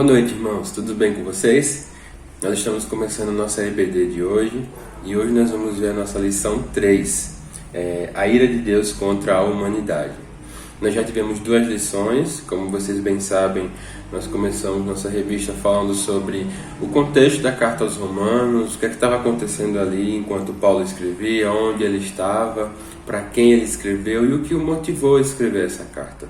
Boa noite, irmãos. Tudo bem com vocês? Nós estamos começando a nossa EBD de hoje e hoje nós vamos ver a nossa lição 3, a ira de Deus contra a humanidade. Nós já tivemos 2 lições, como vocês bem sabem, nós começamos nossa revista falando sobre o contexto da carta aos Romanos, o que estava acontecendo ali enquanto Paulo escrevia, onde ele estava, para quem ele escreveu e o que o motivou a escrever essa carta.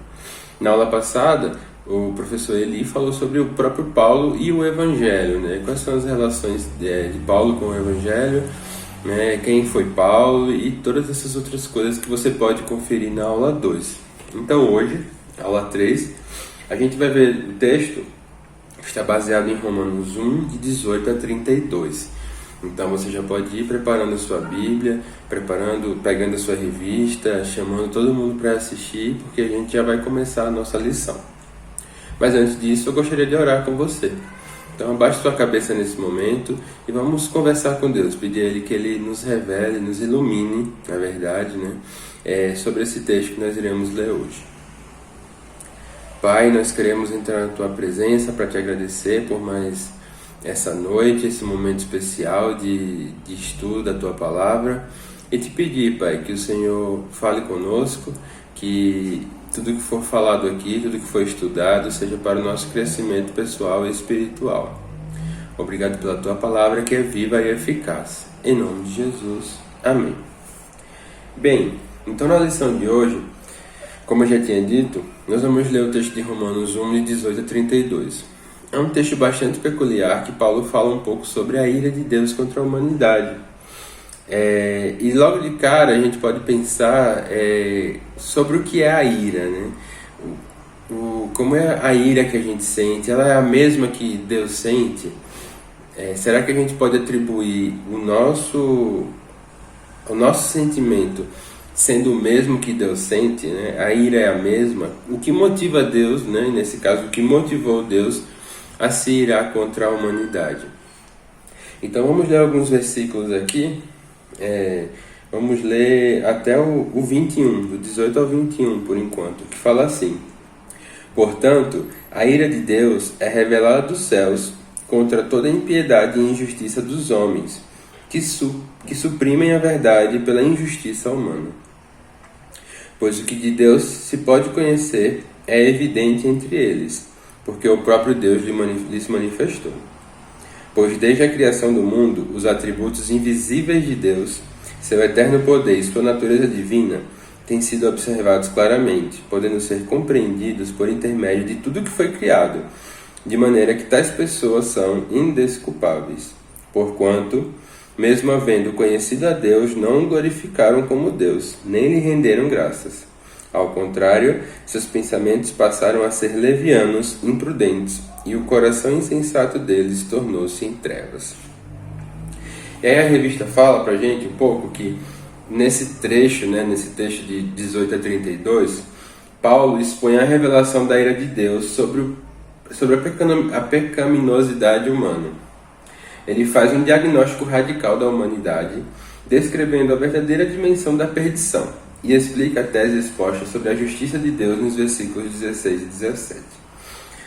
Na aula passada, o professor Eli falou sobre o próprio Paulo e o Evangelho, né? Quais são as relações de Paulo com o Evangelho, né? Quem foi Paulo e todas essas outras coisas que você pode conferir na aula 2. Então hoje, aula 3, a gente vai ver o texto que está baseado em Romanos 1, de 18 a 32. Então você já pode ir preparando a sua Bíblia, pegando a sua revista, chamando todo mundo para assistir, porque a gente já vai começar a nossa lição. Mas antes disso, eu gostaria de orar com você. Então abaixe sua cabeça nesse momento e vamos conversar com Deus, pedir a Ele que Ele nos revele, nos ilumine, na verdade, né, sobre esse texto que nós iremos ler hoje. Pai, nós queremos entrar na Tua presença para Te agradecer por mais essa noite, esse momento especial de estudo da Tua Palavra e Te pedir, Pai, que o Senhor fale conosco, que tudo que for falado aqui, tudo que for estudado, seja para o nosso crescimento pessoal e espiritual. Obrigado pela Tua Palavra, que é viva e eficaz. Em nome de Jesus. Amém. Bem, então na lição de hoje, como eu já tinha dito, nós vamos ler o texto de Romanos 1, de 18 a 32. É um texto bastante peculiar que Paulo fala um pouco sobre a ira de Deus contra a humanidade. E logo de cara a gente pode pensar sobre o que é a ira, né? Como é a ira que a gente sente? Ela é a mesma que Deus sente? Será que a gente pode atribuir o nosso sentimento sendo o mesmo que Deus sente, né? A ira é a mesma? O que motiva Deus, né? Nesse caso, o que motivou Deus a se irar contra a humanidade? Então vamos ler alguns versículos aqui. Vamos ler até o 21, do 18 ao 21 por enquanto, que fala assim: Portanto, a ira de Deus é revelada dos céus contra toda a impiedade e injustiça dos homens, que suprimem a verdade pela injustiça humana. Pois o que de Deus se pode conhecer é evidente entre eles, porque o próprio Deus lhes manifestou. Pois desde a criação do mundo, os atributos invisíveis de Deus, seu eterno poder e sua natureza divina, têm sido observados claramente, podendo ser compreendidos por intermédio de tudo que foi criado, de maneira que tais pessoas são indesculpáveis. Porquanto, mesmo havendo conhecido a Deus, não o glorificaram como Deus, nem lhe renderam graças. Ao contrário, seus pensamentos passaram a ser levianos, imprudentes, e o coração insensato deles tornou-se em trevas. E aí a revista fala pra gente um pouco que nesse trecho, nesse texto de 18 a 32, Paulo expõe a revelação da ira de Deus sobre a pecaminosidade humana. Ele faz um diagnóstico radical da humanidade, descrevendo a verdadeira dimensão da perdição, e explica a tese exposta sobre a justiça de Deus nos versículos 16 e 17.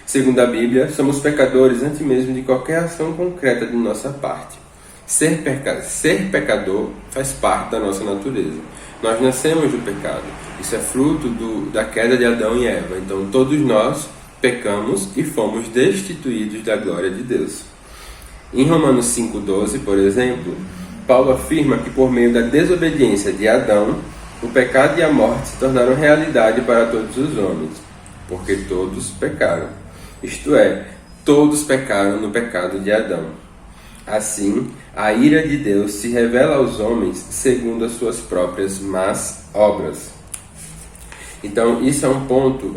Segundo a Bíblia, somos pecadores antes mesmo de qualquer ação concreta de nossa parte. Ser pecador faz parte da nossa natureza. Nós nascemos do pecado. Isso é fruto da queda de Adão e Eva. Então todos nós pecamos e fomos destituídos da glória de Deus. Em Romanos 5,12, por exemplo, Paulo afirma que por meio da desobediência de Adão, o pecado e a morte se tornaram realidade para todos os homens, porque todos pecaram. Isto é, todos pecaram no pecado de Adão. Assim, a ira de Deus se revela aos homens segundo as suas próprias más obras. Então, isso é um ponto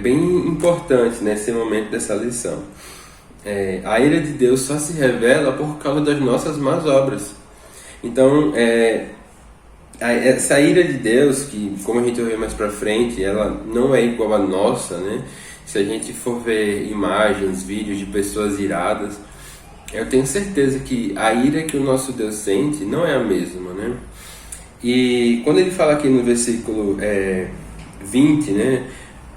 bem importante nesse momento dessa lição. A ira de Deus só se revela por causa das nossas más obras. Então, essa ira de Deus, que como a gente vai ver mais pra frente, ela não é igual à nossa, né? Se a gente for ver imagens, vídeos de pessoas iradas, eu tenho certeza que a ira que o nosso Deus sente não é a mesma, né? E quando ele fala aqui no versículo 20, né?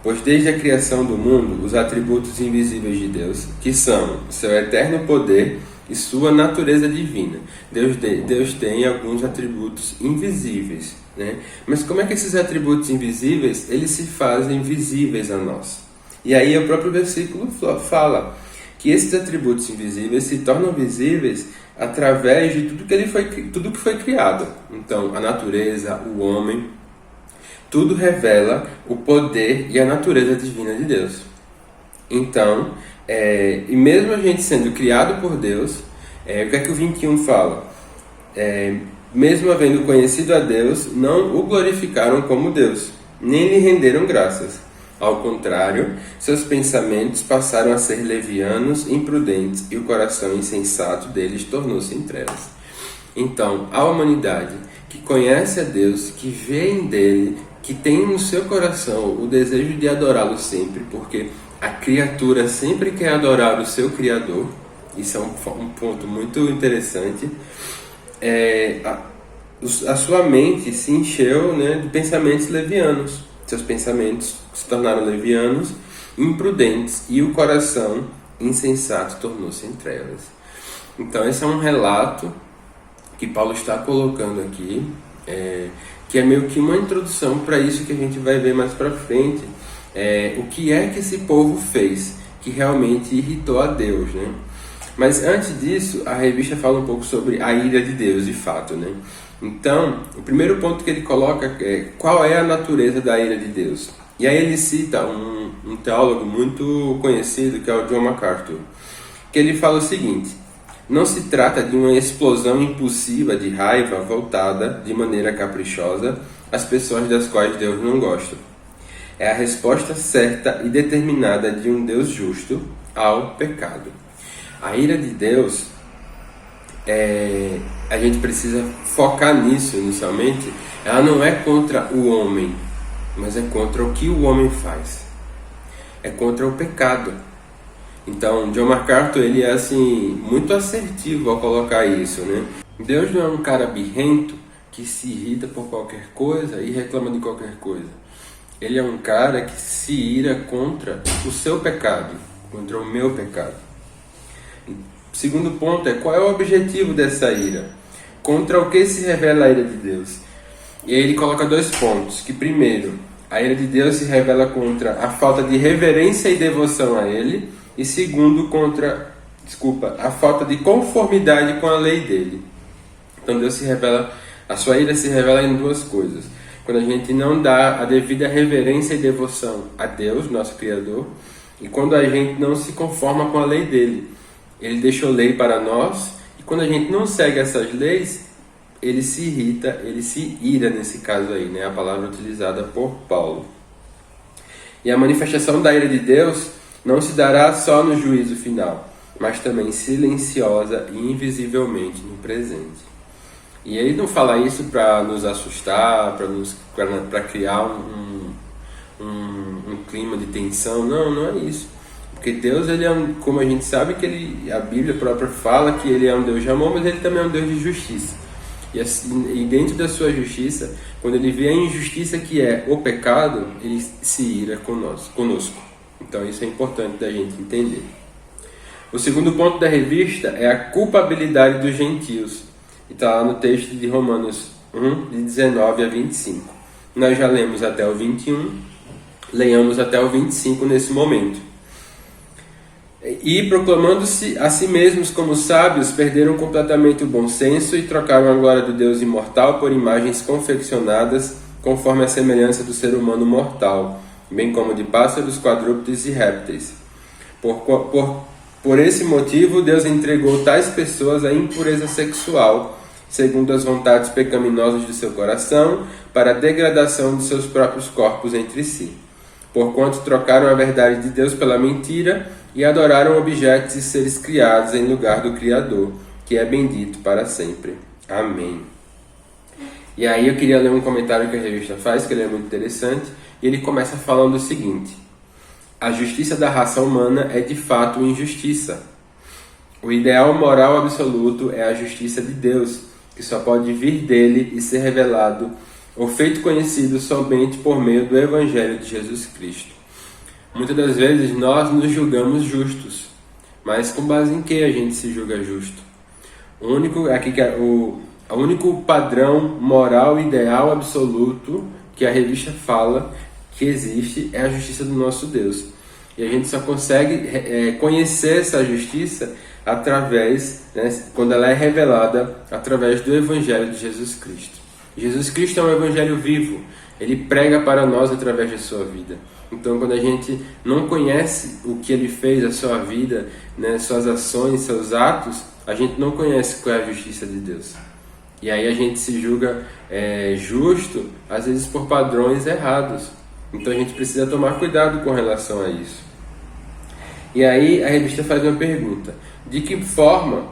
Pois desde a criação do mundo, os atributos invisíveis de Deus, que são seu eterno poder e sua natureza divina. Deus tem alguns atributos invisíveis, né? Mas como é que esses atributos invisíveis, eles se fazem visíveis a nós? E aí o próprio versículo fala que esses atributos invisíveis se tornam visíveis através de tudo que foi criado. Então, a natureza, o homem, tudo revela o poder e a natureza divina de Deus. Então, e mesmo a gente sendo criado por Deus, o que é que o 21 fala? Mesmo havendo conhecido a Deus, não o glorificaram como Deus, nem lhe renderam graças. Ao contrário, seus pensamentos passaram a ser levianos, imprudentes, e o coração insensato deles tornou-se em trevas. Então, a humanidade que conhece a Deus, que vê em dele, que tem no seu coração o desejo de adorá-lo sempre, porque a criatura sempre quer adorar o seu Criador. Isso é um ponto muito interessante. A sua mente se encheu, né, de pensamentos levianos. Seus pensamentos se tornaram levianos, imprudentes, e o coração insensato tornou-se em trevas. Então esse é um relato que Paulo está colocando aqui, que é meio que uma introdução para isso que a gente vai ver mais para frente. O que é que esse povo fez que realmente irritou a Deus, né? Mas antes disso, a revista fala um pouco sobre a ira de Deus, de fato, né? Então, o primeiro ponto que ele coloca é qual é a natureza da ira de Deus. E aí ele cita um teólogo muito conhecido, que é o John MacArthur, que ele fala o seguinte: não se trata de uma explosão impulsiva de raiva voltada de maneira caprichosa às pessoas das quais Deus não gosta. É a resposta certa e determinada de um Deus justo ao pecado. A ira de Deus, a gente precisa focar nisso inicialmente. Ela não é contra o homem, mas é contra o que o homem faz. É contra o pecado. Então, John MacArthur, ele é assim, muito assertivo ao colocar isso, né? Deus não é um cara birrento que se irrita por qualquer coisa e reclama de qualquer coisa. Ele é um cara que se ira contra o seu pecado, contra o meu pecado. Segundo ponto qual é o objetivo dessa ira? Contra o que se revela a ira de Deus? E aí ele coloca 2 pontos, que primeiro, a ira de Deus se revela contra a falta de reverência e devoção a Ele, e segundo, a falta de conformidade com a lei dele. Então a sua ira se revela em 2 coisas. Quando a gente não dá a devida reverência e devoção a Deus, nosso Criador, e quando a gente não se conforma com a lei dele. Ele deixou lei para nós, e quando a gente não segue essas leis, ele se irrita, ele se ira nesse caso aí, né? A palavra utilizada por Paulo. E a manifestação da ira de Deus não se dará só no juízo final, mas também silenciosa e invisivelmente no presente. E ele não fala isso para nos assustar, para criar um clima de tensão, não é isso. Porque Deus, ele como a gente sabe que a Bíblia própria fala que ele é um Deus de amor, mas ele também é um Deus de justiça. E dentro da sua justiça, quando ele vê a injustiça que é o pecado, ele se ira conosco. Então isso é importante da gente entender. O segundo ponto da revista é a culpabilidade dos gentios. E está lá no texto de Romanos 1, de 19 a 25. Nós já lemos até o 21, leiamos até o 25 nesse momento. E proclamando-se a si mesmos como sábios, perderam completamente o bom senso e trocaram a glória do Deus imortal por imagens confeccionadas conforme a semelhança do ser humano mortal, bem como de pássaros, quadrúpedes e répteis. Por esse motivo, Deus entregou tais pessoas à impureza sexual, segundo as vontades pecaminosas de seu coração, para a degradação de seus próprios corpos entre si. Porquanto trocaram a verdade de Deus pela mentira e adoraram objetos e seres criados em lugar do Criador, que é bendito para sempre. Amém. E aí eu queria ler um comentário que a revista faz, que ele é muito interessante, e ele começa falando o seguinte: a justiça da raça humana é de fato injustiça. O ideal moral absoluto é a justiça de Deus, que só pode vir dele e ser revelado ou feito conhecido somente por meio do Evangelho de Jesus Cristo. Muitas das vezes nós nos julgamos justos, mas com base em que a gente se julga justo? O único padrão moral ideal absoluto que a revista fala que existe é a justiça do nosso Deus. E a gente só consegue conhecer essa justiça através, quando ela é revelada através do Evangelho de Jesus Cristo. Jesus Cristo é um Evangelho vivo, Ele prega para nós através de sua vida. Então, quando a gente não conhece o que Ele fez, a sua vida, suas ações, seus atos, a gente não conhece qual é a justiça de Deus. E aí a gente se julga justo, às vezes por padrões errados. Então a gente precisa tomar cuidado com relação a isso. E aí a revista faz uma pergunta: de que forma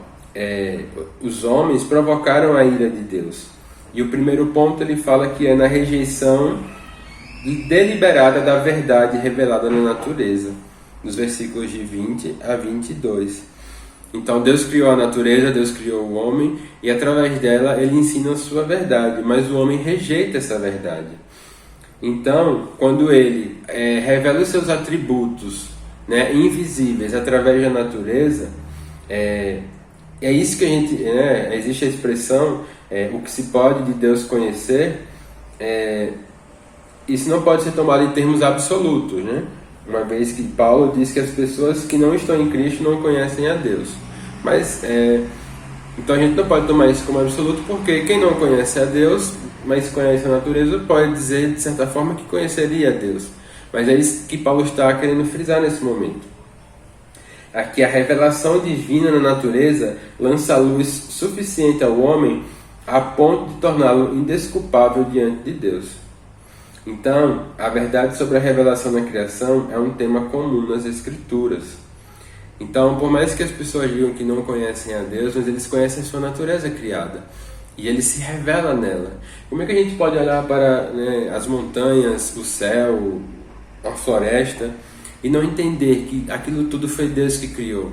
os homens provocaram a ira de Deus? E o primeiro ponto ele fala que é na rejeição deliberada da verdade revelada na natureza, nos versículos de 20 a 22. Então Deus criou a natureza, Deus criou o homem, e através dela Ele ensina a sua verdade, mas o homem rejeita essa verdade. Então, quando Ele revela os seus atributos invisíveis através da natureza, é isso que a gente... existe a expressão, o que se pode de Deus conhecer, isso não pode ser tomado em termos absolutos, uma vez que Paulo diz que as pessoas que não estão em Cristo não conhecem a Deus. Mas, então a gente não pode tomar isso como absoluto, porque quem não conhece a Deus, mas conhece a natureza, pode dizer de certa forma que conheceria a Deus. Mas é isso que Paulo está querendo frisar nesse momento. Aqui a revelação divina na natureza lança luz suficiente ao homem a ponto de torná-lo indesculpável diante de Deus. Então, a verdade sobre a revelação na criação é um tema comum nas Escrituras. Então, por mais que as pessoas digam que não conhecem a Deus, mas eles conhecem a sua natureza criada. E Ele se revela nela. Como é que a gente pode olhar para as montanhas, o céu, a floresta, e não entender que aquilo tudo foi Deus que criou?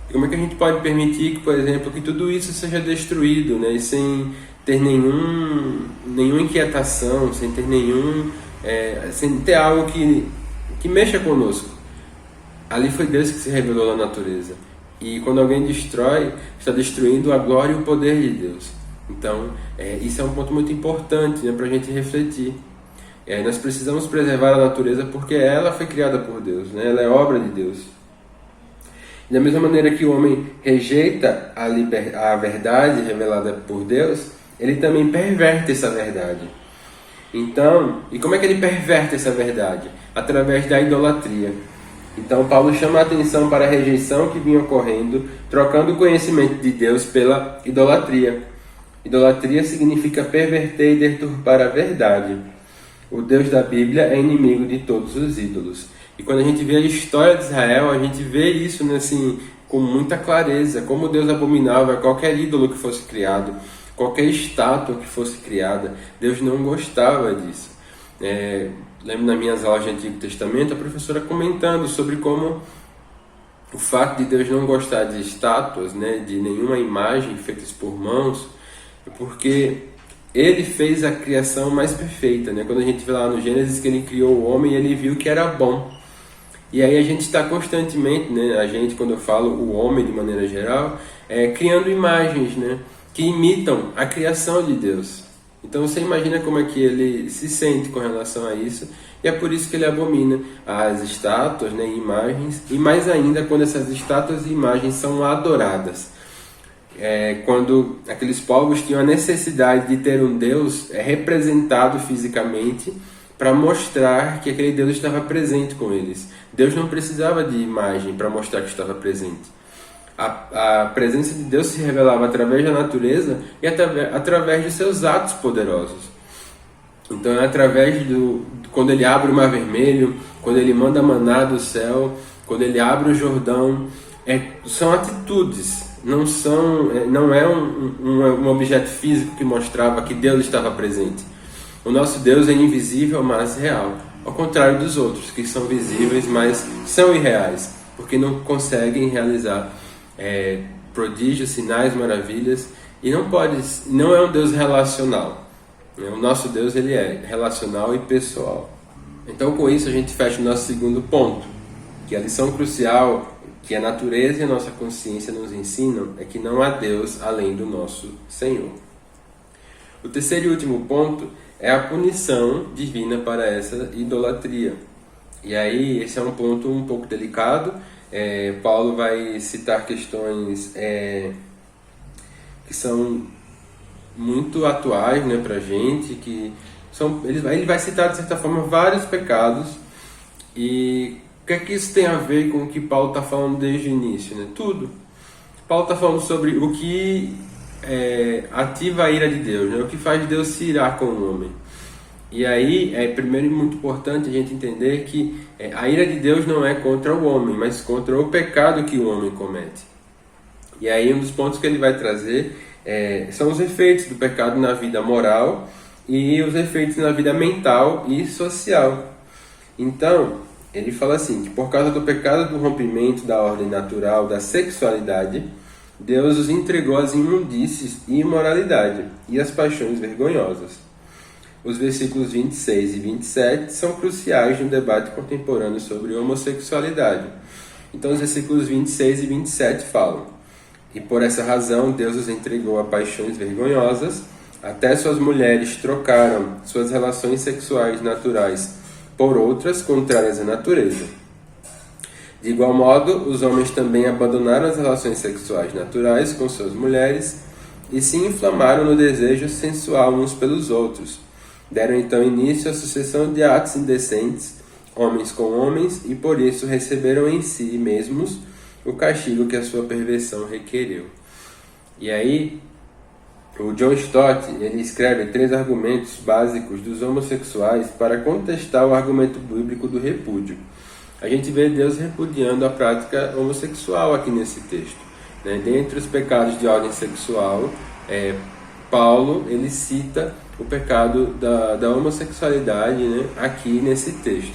E como é que a gente pode permitir que, por exemplo, que tudo isso seja destruído, e sem ter nenhuma inquietação, sem ter sem ter algo que mexa conosco? Ali foi Deus que se revelou na natureza. E quando alguém destrói, está destruindo a glória e o poder de Deus. Então, isso é um ponto muito importante para a gente refletir. Nós precisamos preservar a natureza porque ela foi criada por Deus, ela é obra de Deus. E da mesma maneira que o homem rejeita a verdade revelada por Deus, ele também perverte essa verdade. Então, e como é que ele perverte essa verdade? Através da idolatria. Então Paulo chama a atenção para a rejeição que vinha ocorrendo, trocando o conhecimento de Deus pela idolatria. Idolatria significa perverter e deturpar a verdade. O Deus da Bíblia é inimigo de todos os ídolos. E quando a gente vê a história de Israel, a gente vê isso com muita clareza, como Deus abominava qualquer ídolo que fosse criado, qualquer estátua que fosse criada. Deus não gostava disso. Lembro nas minhas aulas de Antigo Testamento, a professora comentando sobre como o fato de Deus não gostar de estátuas, de nenhuma imagem feitas por mãos, é porque Ele fez a criação mais perfeita. Quando a gente vê lá no Gênesis que Ele criou o homem, Ele viu que era bom. E aí a gente está constantemente, a gente, quando eu falo o homem de maneira geral, criando imagens que imitam a criação de Deus. Então você imagina como é que ele se sente com relação a isso, e é por isso que ele abomina as estátuas, e imagens, e mais ainda quando essas estátuas e imagens são adoradas. Quando aqueles povos tinham a necessidade de ter um Deus representado fisicamente para mostrar que aquele Deus estava presente com eles. Deus não precisava de imagem para mostrar que estava presente. A presença de Deus se revelava através da natureza e através de seus atos poderosos. Então é através quando Ele abre o Mar Vermelho, quando Ele manda maná do céu, quando Ele abre o Jordão, são atitudes, não é um objeto físico que mostrava que Deus estava presente. O nosso Deus é invisível, mas real, ao contrário dos outros, que são visíveis, mas são irreais, porque não conseguem realizar prodígios, sinais, maravilhas, e não é um Deus relacional. O nosso Deus ele é relacional e pessoal. Então, com isso, a gente fecha o nosso segundo ponto, que a lição crucial que a natureza e a nossa consciência nos ensinam é que não há Deus além do nosso Senhor. O terceiro e último ponto é a punição divina para essa idolatria. E aí, esse é um ponto um pouco delicado. Paulo vai citar questões que são muito atuais, né, para a gente, ele vai citar, de certa forma, vários pecados. E o que é que isso tem a ver com o que Paulo está falando desde o início? Né? Tudo. Paulo está falando sobre o que ativa a ira de Deus, né? O que faz Deus se irar com o homem. E aí, primeiro e muito importante a gente entender que a ira de Deus não é contra o homem, mas contra o pecado que o homem comete. E aí, um dos pontos que ele vai trazer são os efeitos do pecado na vida moral e os efeitos na vida mental e social. Então, ele fala assim, que por causa do pecado do rompimento da ordem natural da sexualidade, Deus os entregou às imundícies e imoralidade e às paixões vergonhosas. Os versículos 26 e 27 são cruciais no debate contemporâneo sobre homossexualidade. Então, os versículos 26 e 27 falam: E por essa razão Deus os entregou a paixões vergonhosas, até suas mulheres trocaram suas relações sexuais naturais por outras contrárias à natureza. De igual modo, os homens também abandonaram as relações sexuais naturais com suas mulheres e se inflamaram no desejo sensual uns pelos outros. Deram então início à sucessão de atos indecentes, homens com homens, e por isso receberam em si mesmos o castigo que a sua perversão requeriu. E aí, o John Stott, ele escreve 3 argumentos básicos dos homossexuais para contestar o argumento bíblico do repúdio. A gente vê Deus repudiando a prática homossexual aqui nesse texto. Né? Dentre os pecados de ordem sexual, Paulo ele cita o pecado da homossexualidade, né, aqui nesse texto.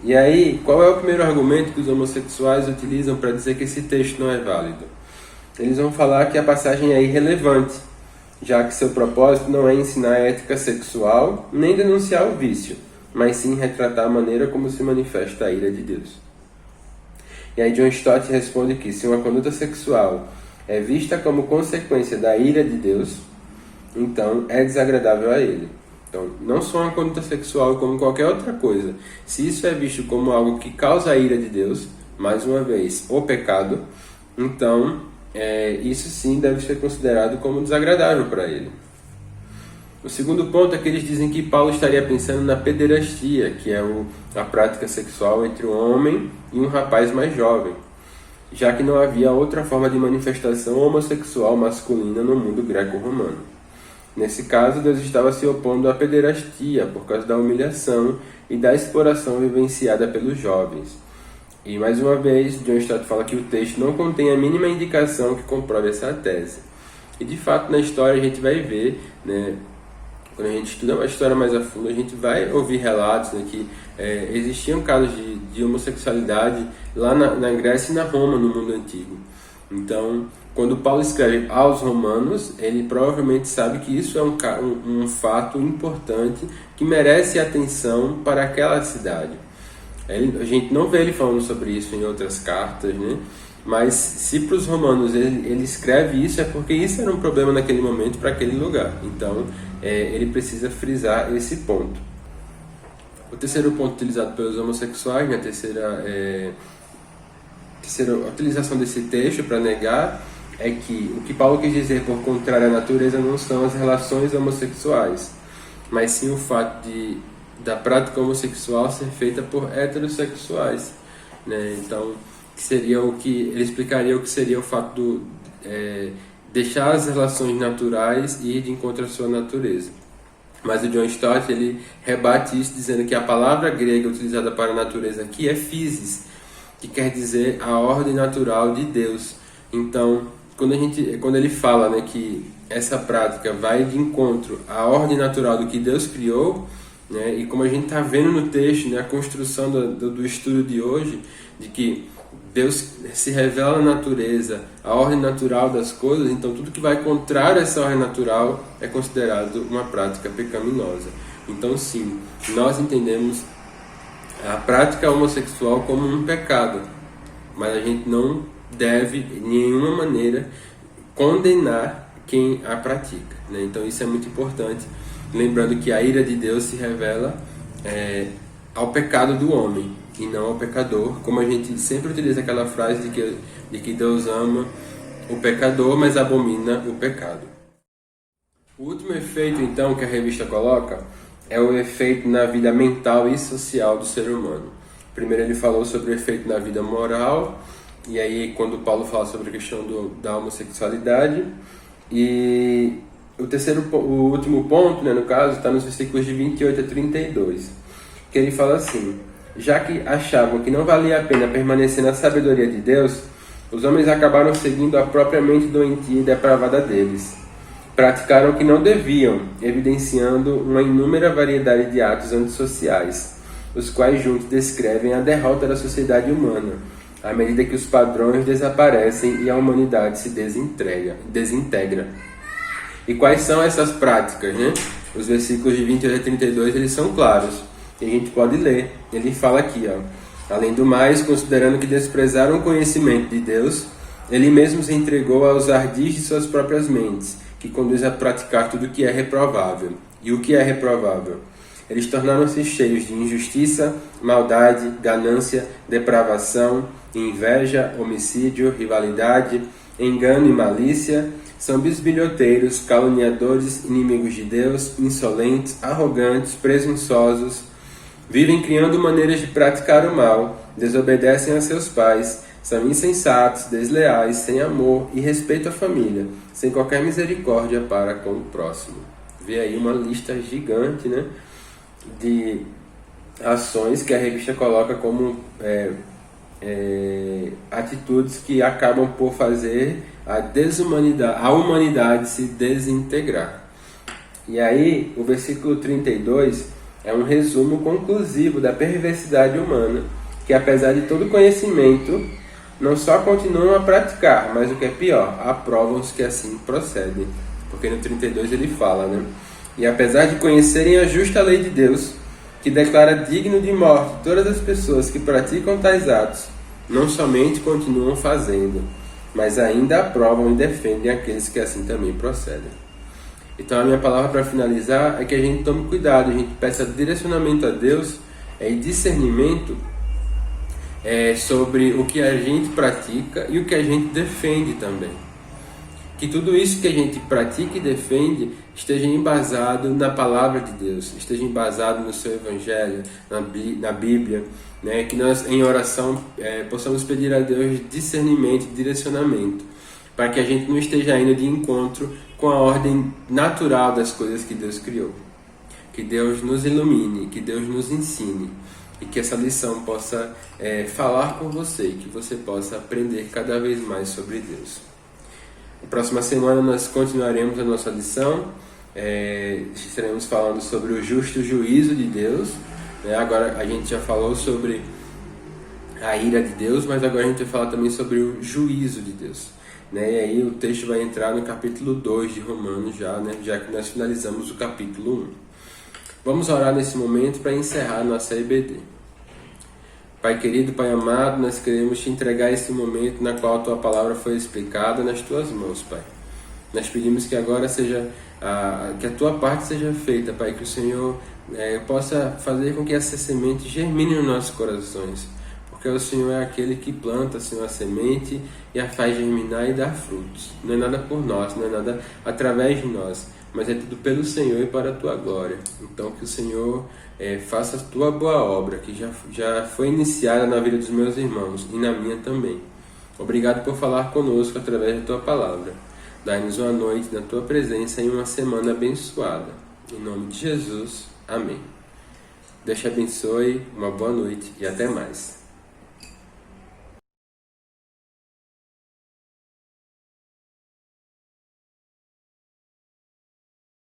E aí, qual é o primeiro argumento que os homossexuais utilizam para dizer que esse texto não é válido? Eles vão falar que a passagem é irrelevante, já que seu propósito não é ensinar a ética sexual, nem denunciar o vício, mas sim retratar a maneira como se manifesta a ira de Deus. E aí John Stott responde que se uma conduta sexual é vista como consequência da ira de Deus, então é desagradável a ele. Então, não só uma conduta sexual como qualquer outra coisa. Se isso é visto como algo que causa a ira de Deus, mais uma vez, o pecado, então isso sim deve ser considerado como desagradável para ele. O segundo ponto é que eles dizem que Paulo estaria pensando na pederastia, que é a prática sexual entre um homem e um rapaz mais jovem, já que não havia outra forma de manifestação homossexual masculina no mundo greco-romano. Nesse caso, Deus estava se opondo à pederastia por causa da humilhação e da exploração vivenciada pelos jovens. E mais uma vez, John Stott fala que o texto não contém a mínima indicação que comprove essa tese. E de fato, na história a gente vai ver, né, quando a gente estuda uma história mais a fundo, a gente vai ouvir relatos, né, que existiam casos de homossexualidade lá na Grécia e na Roma, no mundo antigo. Então, quando Paulo escreve aos romanos, ele provavelmente sabe que isso é um fato importante que merece atenção para aquela cidade. A gente não vê ele falando sobre isso em outras cartas, né? Mas se para os romanos ele escreve isso, é porque isso era um problema naquele momento para aquele lugar. Então, ele precisa frisar esse ponto. O terceiro ponto utilizado pelos homossexuais, né? A terceira utilização desse texto para negar é que o que Paulo quis dizer por contrário à natureza não são as relações homossexuais, mas sim o fato da prática homossexual ser feita por heterossexuais, né? Então, ele explicaria o que seria o fato de deixar as relações naturais e ir de encontro à sua natureza. Mas o John Stott ele rebate isso dizendo que a palavra grega utilizada para a natureza aqui é physis, que quer dizer a ordem natural de Deus. Então, quando ele fala, né, que essa prática vai de encontro à ordem natural do que Deus criou, né, e como a gente está vendo no texto, né, a construção do estudo de hoje, de que Deus se revela na natureza, a ordem natural das coisas, então tudo que vai contrário a essa ordem natural é considerado uma prática pecaminosa. Então sim, nós entendemos a prática homossexual como um pecado, mas a gente não deve de nenhuma maneira condenar quem a pratica, né? Então isso é muito importante, lembrando que a ira de Deus se revela ao pecado do homem e não ao pecador, como a gente sempre utiliza aquela frase de que Deus ama o pecador, mas abomina o pecado. O último efeito, então, que a revista coloca é o efeito na vida mental e social do ser humano. Primeiro ele falou sobre o efeito na vida moral, e aí quando Paulo fala sobre a questão da homossexualidade, e o último ponto, né, no caso, está nos versículos de 28 a 32, que ele fala assim: já que achavam que não valia a pena permanecer na sabedoria de Deus, os homens acabaram seguindo a própria mente doentia e depravada deles. Praticaram o que não deviam, evidenciando uma inúmera variedade de atos antissociais, os quais juntos descrevem a derrota da sociedade humana, à medida que os padrões desaparecem e a humanidade se desintegra. E quais são essas práticas, né? Os versículos de 28 a 32, eles são claros, e a gente pode ler. Ele fala aqui, ó: além do mais, considerando que desprezaram o conhecimento de Deus, ele mesmo se entregou aos ardis de suas próprias mentes, que conduz a praticar tudo o que é reprovável. E o que é reprovável? Eles tornaram-se cheios de injustiça, maldade, ganância, depravação, inveja, homicídio, rivalidade, engano e malícia. São bisbilhoteiros, caluniadores, inimigos de Deus, insolentes, arrogantes, presunçosos. Vivem criando maneiras de praticar o mal, desobedecem a seus pais, são insensatos, desleais, sem amor e respeito à família, sem qualquer misericórdia para com o próximo. Vê aí uma lista gigante, né, de ações que a revista coloca como atitudes que acabam por fazer a humanidade se desintegrar. E aí, o versículo 32 é um resumo conclusivo da perversidade humana, que apesar de todo conhecimento, não só continuam a praticar, mas o que é pior, aprovam os que assim procedem. Porque no 32 ele fala, né? E apesar de conhecerem a justa lei de Deus, que declara digno de morte todas as pessoas que praticam tais atos, não somente continuam fazendo, mas ainda aprovam e defendem aqueles que assim também procedem. Então a minha palavra para finalizar é que a gente tome cuidado, a gente peça direcionamento a Deus e discernimento sobre o que a gente pratica e o que a gente defende também. Que tudo isso que a gente pratica e defende esteja embasado na palavra de Deus, esteja embasado no seu evangelho, na Bíblia, né? Que nós em oração possamos pedir a Deus discernimento e direcionamento, para que a gente não esteja indo de encontro com a ordem natural das coisas que Deus criou. Que Deus nos ilumine, que Deus nos ensine, e que essa lição possa falar com você, e que você possa aprender cada vez mais sobre Deus. Na próxima semana nós continuaremos a nossa lição, estaremos falando sobre o justo juízo de Deus, né? Agora a gente já falou sobre a ira de Deus, mas agora a gente vai falar também sobre o juízo de Deus, né? E aí o texto vai entrar no capítulo 2 de Romanos já que nós finalizamos o capítulo 1. Vamos orar nesse momento para encerrar nossa EBD. Pai querido, Pai amado, nós queremos te entregar esse momento na qual a Tua palavra foi explicada nas Tuas mãos, Pai. Nós pedimos que agora que a Tua parte seja feita, Pai, que o Senhor possa fazer com que essa semente germine nos nossos corações, porque o Senhor é aquele que planta, Senhor, a semente e a faz germinar e dar frutos. Não é nada por nós, não é nada através de nós, mas é tudo pelo Senhor e para a Tua glória. Então que o Senhor faça a Tua boa obra, que já foi iniciada na vida dos meus irmãos e na minha também. Obrigado por falar conosco através da Tua palavra. Dai-nos uma noite na Tua presença e uma semana abençoada. Em nome de Jesus, amém. Deus te abençoe, uma boa noite e até mais.